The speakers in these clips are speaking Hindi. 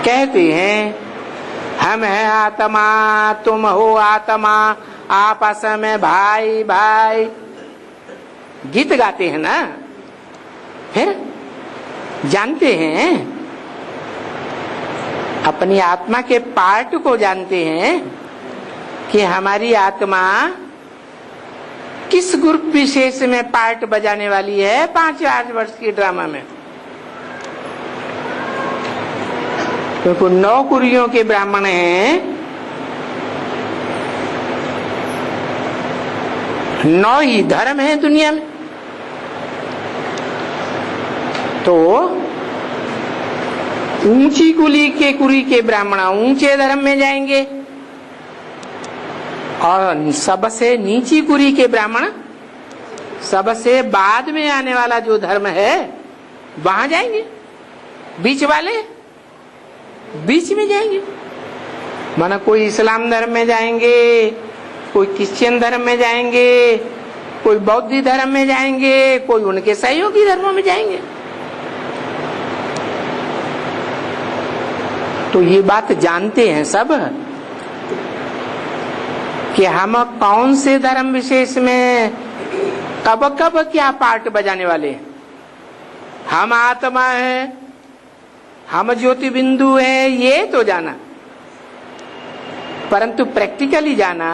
कहते हैं हम है आत्मा, तुम हो आत्मा, आपस में भाई भाई, गीत गाते हैं ना। फिर जानते हैं, अपनी आत्मा के पार्ट को जानते हैं कि हमारी आत्मा किस ग्रुप विशेष में पार्ट बजाने वाली है 5 वर्ष के ड्रामा में। क्योंकि 9 कुरियों के ब्राह्मण हैं, 9 ही धर्म है दुनिया में। तो ऊंची कुली के ब्राह्मण ऊंचे धर्म में जाएंगे और सबसे नीची कुली के ब्राह्मण सबसे बाद में आने वाला जो धर्म है वहां जाएंगे। बीच वाले बीच में जाएंगे। माना कोई इस्लाम धर्म में जाएंगे, कोई क्रिश्चियन धर्म में जाएंगे, कोई बौद्ध धर्म में जाएंगे, कोई उनके सहयोगी धर्मों में जाएंगे। तो ये बात जानते हैं सब कि हम कौन से धर्म विशेष में कब कब क्या पार्ट बजाने वाले हैं। हम आत्मा है, हम ज्योति बिंदु है, ये तो जाना, परंतु प्रैक्टिकली जाना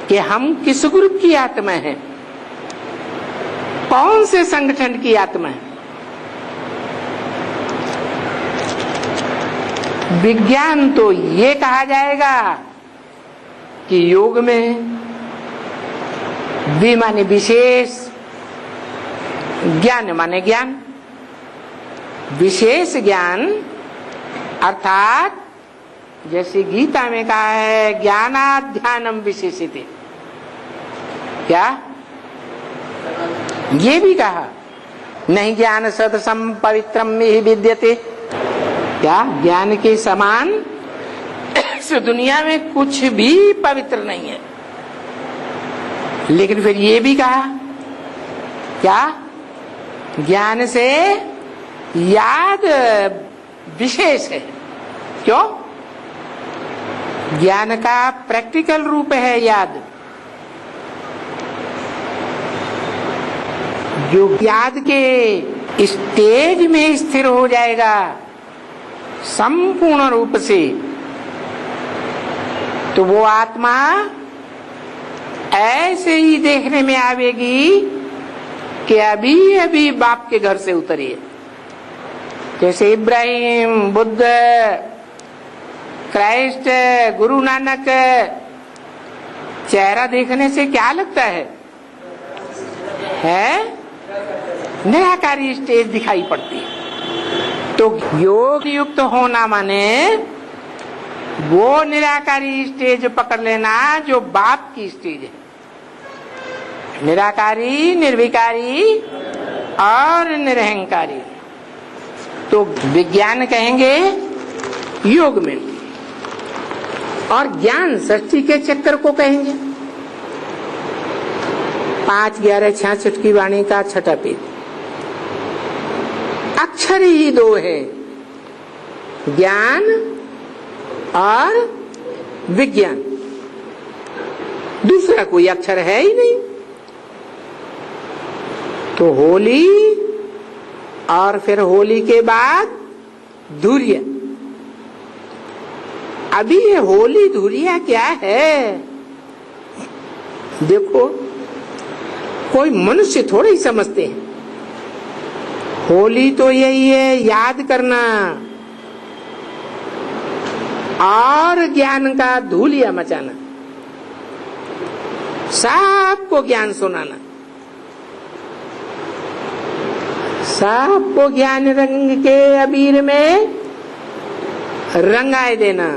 कि हम किस ग्रुप की आत्मा है, कौन से संगठन की आत्मा है। विज्ञान तो ये कहा जाएगा कि योग में वि माने विशेष, ज्ञान माने ज्ञान, विशेष ज्ञान अर्थात जैसे गीता में कहा है ज्ञानाध्यानम विशेषिते, क्या ये भी कहा नहीं ज्ञान सदसम पवित्रम में ही विद्यते, क्या ज्ञान के समान इस दुनिया में कुछ भी पवित्र नहीं है। लेकिन फिर ये भी कहा क्या ज्ञान से याद विशेष है। क्यों? ज्ञान का प्रैक्टिकल रूप है याद। जो याद के स्टेज में स्थिर हो जाएगा संपूर्ण रूप से, तो वो आत्मा ऐसे ही देखने में आवेगी कि अभी अभी बाप के घर से उतरी है। जैसे इब्राहिम, बुद्ध, क्राइस्ट, गुरु नानक, चेहरा देखने से क्या लगता है निराकारी स्टेज दिखाई पड़ती है। तो योग युक्त होना माने वो निराकारी स्टेज पकड़ लेना जो बाप की स्टेज है। निराकारी, निर्विकारी और निरहंकारी। तो विज्ञान कहेंगे योग में, और ज्ञान सृष्टि के चक्कर को कहेंगे। 5-11-66 की वाणी का छठा पेज। अक्षर ही 2 है, ज्ञान और विज्ञान। दूसरा कोई अक्षर है ही नहीं। तो होली और फिर होली के बाद धुरिया। अभी ये होली धुरिया क्या है देखो, कोई मनुष्य थोड़े ही समझते हैं। होली तो यही है याद करना और ज्ञान का धूलिया मचाना, सबको ज्ञान सुनाना, सबको ज्ञान रंग के अबीर में रंगाए देना।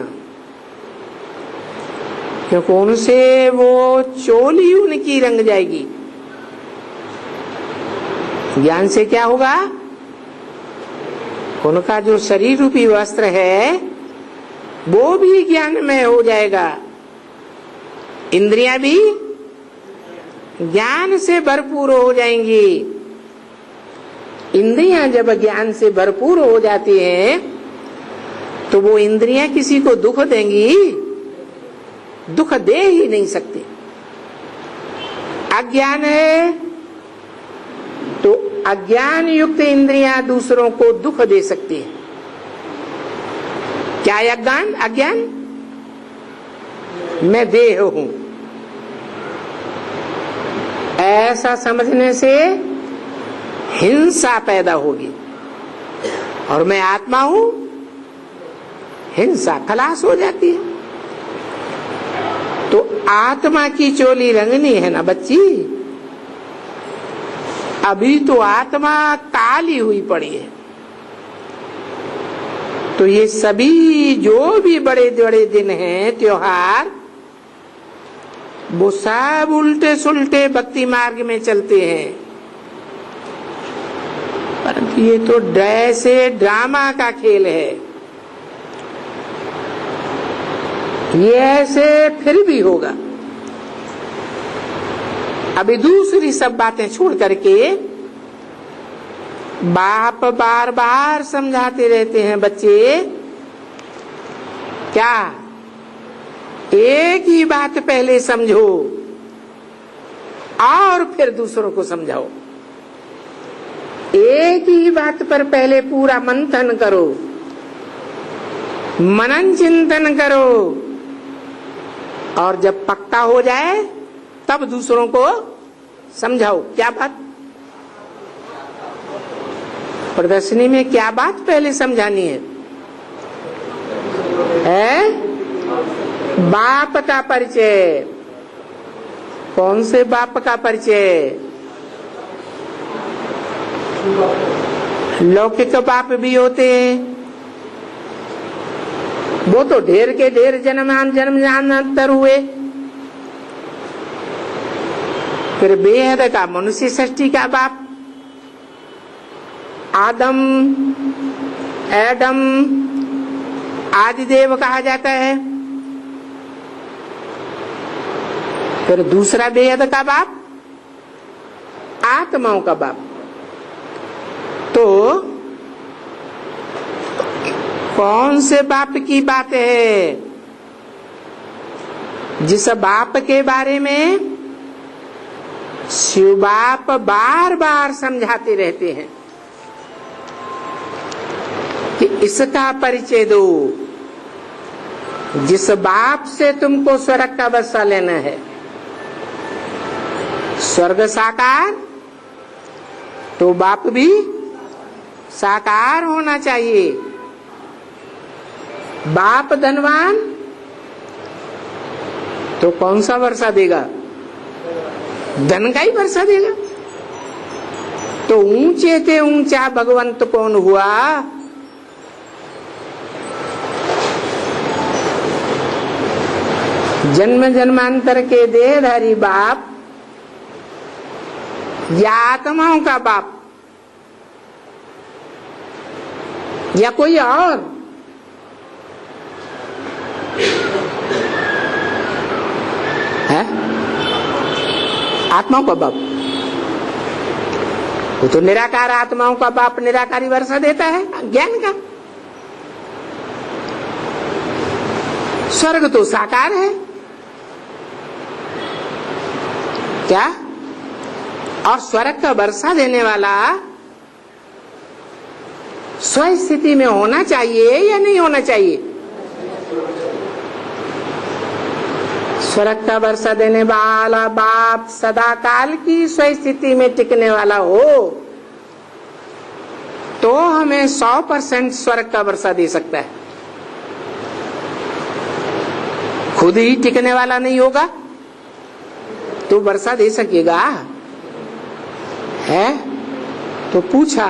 क्योंकि उनसे वो चोली उनकी रंग जाएगी। ज्ञान से क्या होगा? उनका जो शरीर रूपी वस्त्र है वो भी ज्ञान में हो जाएगा। इंद्रियां भी ज्ञान से भरपूर हो जाएंगी। इंद्रियां जब ज्ञान से भरपूर हो जाती हैं तो वो इंद्रियां किसी को दुख देंगी? दुख दे ही नहीं सकती। अज्ञान है तो अज्ञान युक्त इंद्रियां दूसरों को दुख दे सकती है। क्या अज्ञान? अज्ञान मैं देह हूं ऐसा समझने से हिंसा पैदा होगी, और मैं आत्मा हूं, हिंसा खलास हो जाती है। तो आत्मा की चोली रंगनी है ना बच्ची, अभी तो आत्मा काली हुई पड़ी है। तो ये सभी जो भी बड़े बड़े दिन हैं, त्योहार, वो सब उल्टे सुल्टे भक्ति मार्ग में चलते हैं। परंतु ये तो ऐसे ड्रामा का खेल है, ये ऐसे फिर भी होगा। अभी दूसरी सब बातें छोड़ करके बाप बार बार समझाते रहते हैं, बच्चे क्या एक ही बात पहले समझो और फिर दूसरों को समझाओ। एक ही बात पर पहले पूरा मंथन करो, मनन चिंतन करो, और जब पक्का हो जाए तब दूसरों को समझाओ। क्या बात? प्रदर्शनी में क्या बात पहले समझानी है? बाप का परिचय। कौन से बाप का परिचय? लौकिक बाप भी होते हैं, वो तो ढेर के ढेर जन्मांतर हुए। फिर बेहद का मनुष्य सृष्टि का बाप, आदम एडम आदिदेव कहा जाता है। फिर दूसरा बेहद का बाप, आत्माओं का बाप। तो कौन से बाप की बात है? जिस बाप के बारे में शिव बाप बार बार समझाते रहते हैं कि इसका परिचय दो। जिस बाप से तुमको स्वर्ग का बसा लेना है, स्वर्ग साकार, तो बाप भी साकार होना चाहिए। बाप धनवान तो कौन सा वर्षा देगा? धन का ही वर्षा देगा। तो ऊंचे ते ऊंचा भगवंत कौन हुआ? जन्म जन्मांतर के देहधारी बाप या आत्माओं का बाप या कोई और? है आत्माओं का बाप। वो तो निराकार आत्माओं का बाप निराकारी वर्षा देता है ज्ञान का। स्वर्ग तो साकार है क्या? और स्वर्ग का वर्षा देने वाला स्व स्थिति में होना चाहिए या नहीं होना चाहिए? स्वर्ग का वर्षा देने वाला बाप सदा काल की स्व स्थिति में टिकने वाला हो तो हमें 100% स्वर्ग का वर्षा दे सकता है। खुद ही टिकने वाला नहीं होगा तो वर्षा दे सकेगा? है तो पूछा,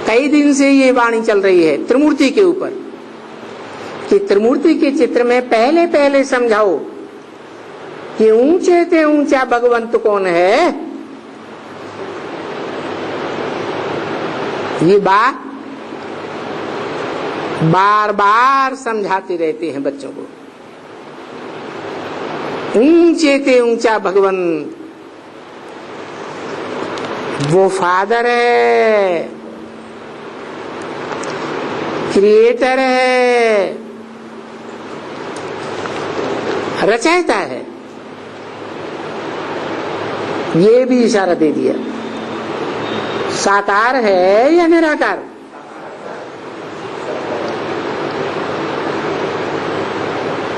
कई दिन से ये वाणी चल रही है त्रिमूर्ति के ऊपर कि त्रिमूर्ति के चित्र में पहले पहले समझाओ कि ऊंचे से ऊंचा भगवंत कौन है। ये बात बार बार समझाते रहते हैं बच्चों को। ऊंचे से ऊंचा भगवंत वो फादर है क्रिएटर है, रचयिता है, ये भी इशारा दे दिया। साकार है या निराकार?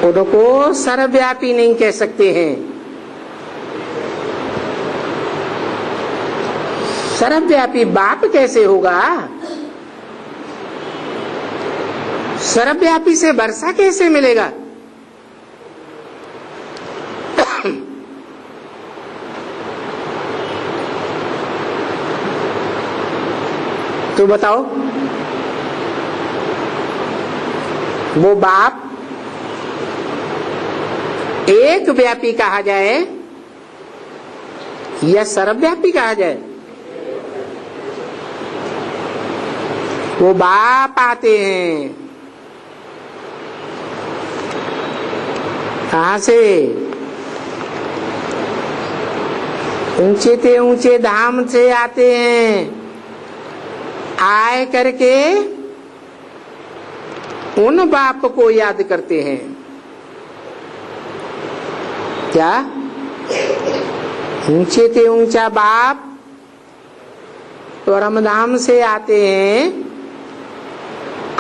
उनको सर्वव्यापी नहीं कह सकते हैं। सर्वव्यापी बाप कैसे होगा? सर्वव्यापी से वर्षा कैसे मिलेगा? तो बताओ, वो बाप एक व्यापी कहा जाए या सर्वव्यापी कहा जाए? वो बाप आते हैं कहां से? ऊंचे से ऊंचे धाम से आते हैं। आए करके उन बाप को याद करते हैं। क्या? ऊंचे से ऊंचा बाप परमधाम से आते हैं,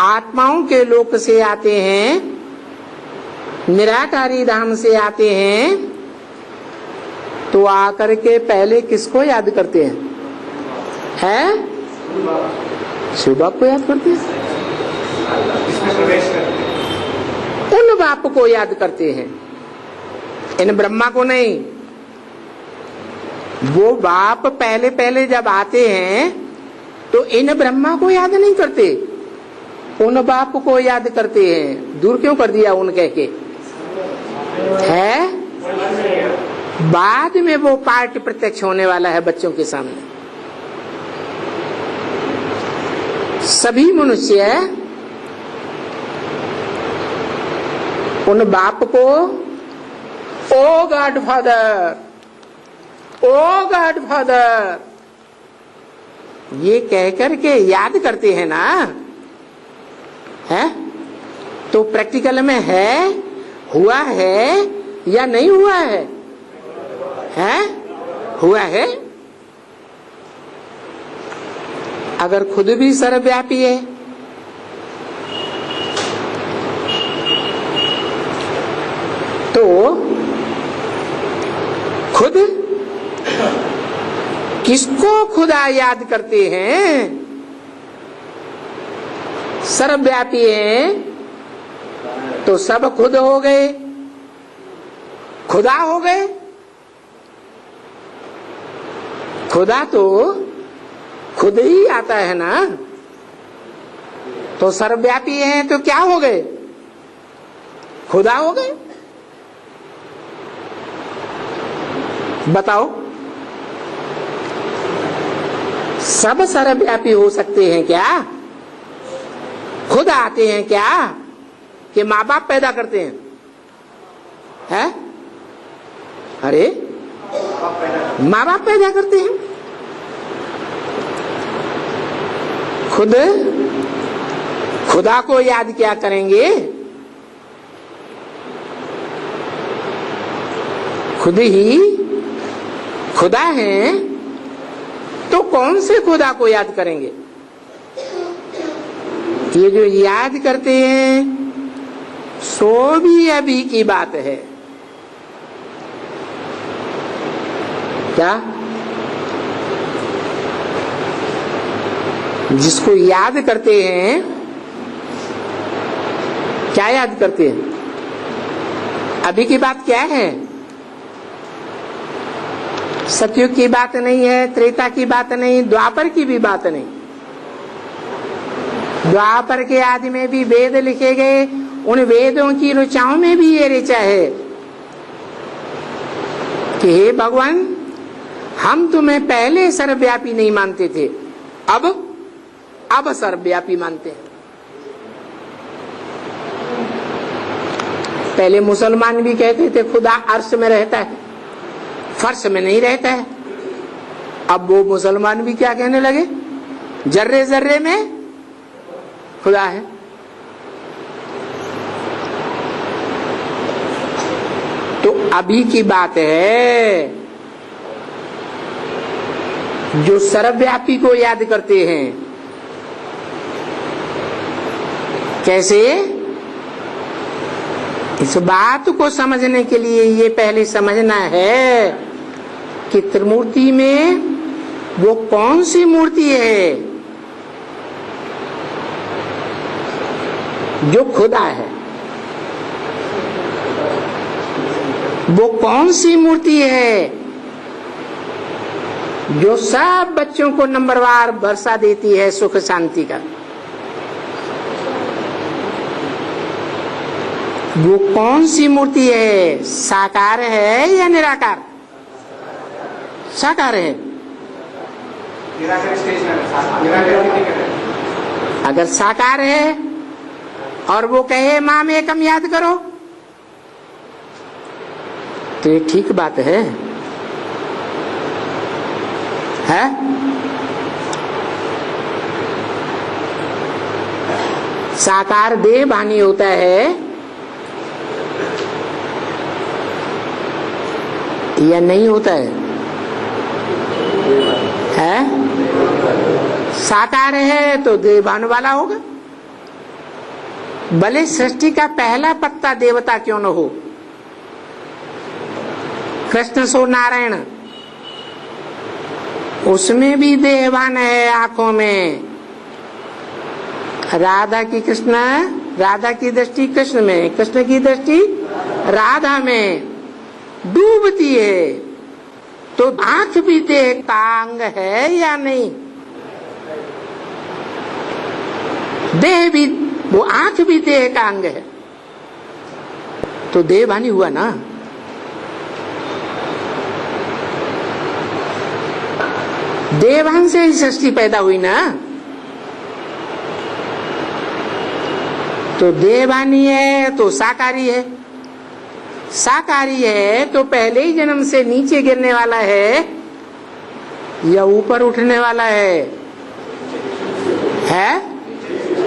आत्माओं के लोक से आते हैं, निराकारी धाम से आते हैं। तो आकर के पहले किसको याद करते हैं? शिव बाप को याद करते हैं। उन बाप को याद करते हैं, इन ब्रह्मा को नहीं। वो बाप पहले पहले जब आते हैं तो इन ब्रह्मा को याद नहीं करते, उन बाप को याद करते हैं। दूर क्यों कर दिया उन कह के? है बाद में वो पार्ट प्रत्यक्ष होने वाला है बच्चों के सामने। सभी मनुष्य उन बाप को ओ गॉड फादर, ओ गॉड फादर ये कह करके याद करते हैं ना। है तो प्रैक्टिकल में है, हुआ है या नहीं हुआ है? हुआ है। अगर खुद भी सर्वव्यापी है तो खुद किसको खुदा याद करते हैं? सर्वव्यापी है तो सब खुद हो गए, खुदा हो गए। खुदा तो खुद ही आता है ना, तो सर्वव्यापी है तो क्या हो गए? खुदा हो गए। बताओ, सब सर्वव्यापी हो सकते हैं क्या? खुद आते हैं क्या कि माँ बाप पैदा करते हैं? अरे माँ बाप पैदा करते हैं। खुद खुदा को याद क्या करेंगे? खुद ही खुदा हैं तो कौन से खुदा को याद करेंगे? ये जो याद करते हैं सो भी अभी की बात है। क्या? जिसको याद करते हैं, क्या याद करते हैं? अभी की बात क्या है? सतयुग की बात नहीं है, त्रेता की बात नहीं, द्वापर की भी बात नहीं। द्वापर के आदि में भी वेद लिखे गए, उन वेदों की ऋचाओं में भी ये ऋचा है कि हे भगवान, हम तुम्हें पहले सर्वव्यापी नहीं मानते थे, अब सर्वव्यापी मानते हैं। पहले मुसलमान भी कहते थे खुदा अर्श में रहता है, फर्श में नहीं रहता है। अब वो मुसलमान भी क्या कहने लगे? जर्रे जर्रे में खुदा है। अभी की बात है। जो सर्वव्यापी को याद करते हैं, कैसे? इस बात को समझने के लिए ये पहले समझना है कि त्रिमूर्ति में वो कौन सी मूर्ति है जो खुदा है, वो कौन सी मूर्ति है जो सब बच्चों को नंबरवार वर्षा देती है सुख शांति का, वो कौन सी मूर्ति है? साकार है या निराकार? साकार है। अगर साकार है और वो कहे माम एकम याद करो, तो ये ठीक बात है? साकार देह भानी होता है या नहीं होता है? साकार है तो देवान वाला होगा। भले सृष्टि का पहला पत्ता देवता क्यों न हो, कृष्ण सो नारायण, उसमें भी देवान है आंखों में। राधा की कृष्ण, राधा की दृष्टि कृष्ण में, कृष्ण की दृष्टि राधा में डूबती है। तो आंख भी देह का अंग है या नहीं? देह भी, वो आंख भी देह का अंग है, तो देहभानी हुआ ना। देवान से ही सृष्टि पैदा हुई ना, तो देवानी है तो साकारी है। साकारी है तो पहले ही जन्म से नीचे गिरने वाला है या ऊपर उठने वाला है?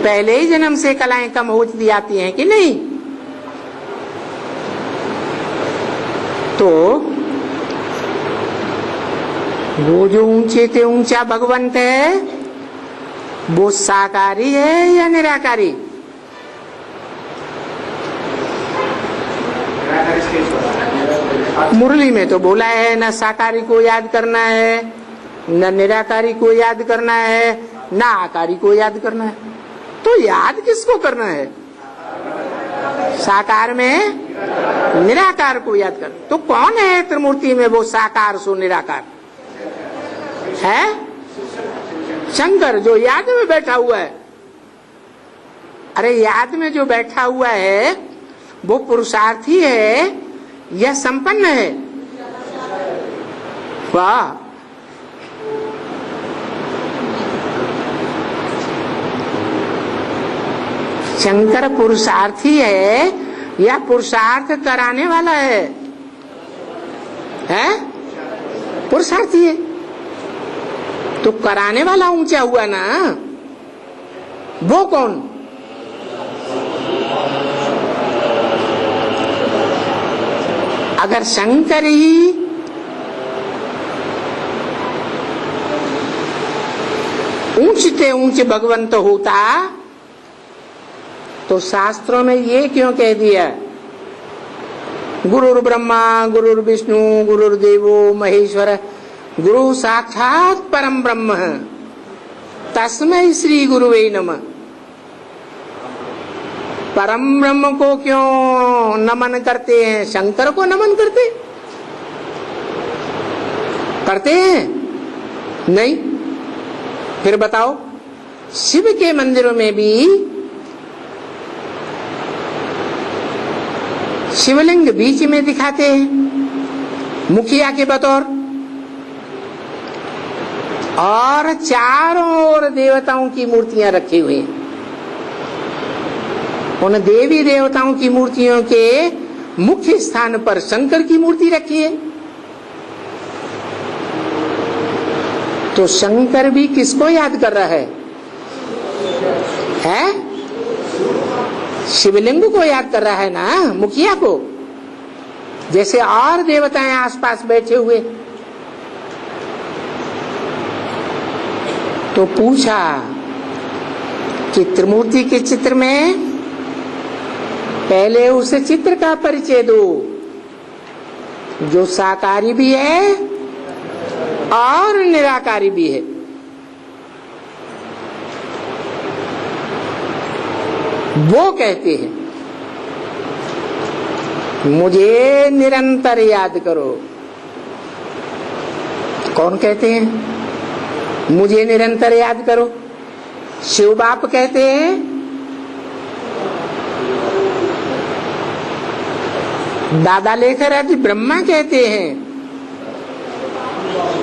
पहले ही जन्म से कलाएं कम होती जाती हैं कि नहीं? तो वो जो ऊंचे से ऊंचा भगवंत है वो साकारी है या निराकारी? मुरली में तो बोला है न साकारी को याद करना है, न निराकारी को याद करना है, न आकारी को याद करना है। तो याद किसको करना है? साकार में निराकार को याद करना। तो कौन है त्रिमूर्ति में वो साकार सो निराकार है? शंकर, जो याद में बैठा हुआ है। अरे याद में जो बैठा हुआ है वो पुरुषार्थी है या संपन्न है? वाह! शंकर पुरुषार्थी है या पुरुषार्थ कराने वाला है? पुरुषार्थी है तो कराने वाला ऊंचा हुआ ना। वो कौन? अगर शंकर ही ऊंचते ऊंच भगवंत होता तो शास्त्रों में ये क्यों कह दिया गुरुर् ब्रह्मा गुरुर् विष्णु गुरुर्देवो महेश्वर गुरु साक्षात परम ब्रह्म तस्मै श्री गुरुवे नमः। परम ब्रह्म को क्यों नमन करते हैं? शंकर को नमन करते हैं? नहीं। फिर बताओ, शिव के मंदिरों में भी शिवलिंग बीच में दिखाते हैं मुखिया के बतौर, और चारों ओर देवताओं की मूर्तियां रखी हुई हैं। उन देवी देवताओं की मूर्तियों के मुख्य स्थान पर शंकर की मूर्ति रखी है। तो शंकर भी किसको याद कर रहा है? शिवलिंग को याद कर रहा है ना, मुखिया को। जैसे और देवताएं आसपास बैठे हुए। तो पूछा कि त्रिमूर्ति के चित्र में पहले उस चित्र का परिचय दो जो साकारी भी है और निराकारी भी है। वो कहते हैं मुझे निरंतर याद करो। कौन कहते हैं मुझे निरंतर याद करो? शिव बाप कहते हैं, दादा लेकर आदि ब्रह्मा कहते हैं,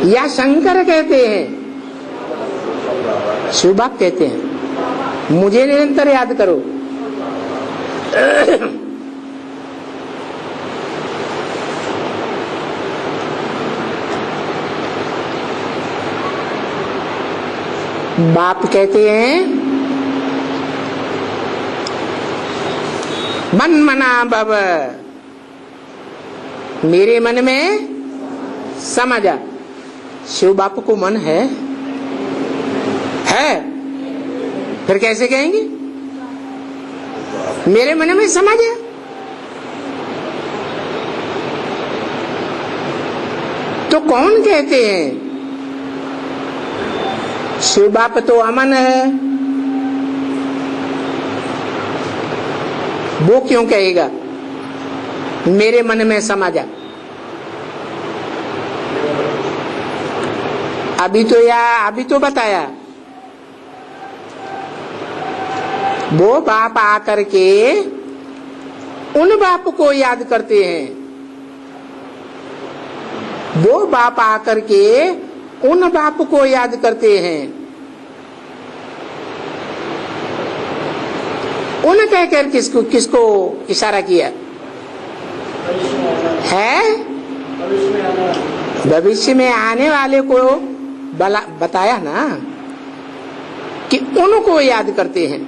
या शंकर कहते हैं? शिव बाप कहते हैं मुझे निरंतर याद करो। बाप कहते हैं मन मना भव, मेरे मन में समा जा। शिव बाप को मन है? फिर कैसे कहेंगे मेरे मन में समा जा? तो कौन कहते हैं? शिव बाप तो अमन है, वो क्यों कहेगा मेरे मन में समा जा? अभी तो बताया वो बाप आकर के उन बाप को याद करते हैं। वो बाप आकर के उन बाप को याद करते हैं। उन कहकर किसको इशारा किया है? भविष्य में आने वाले को बताया ना कि उनको याद करते हैं।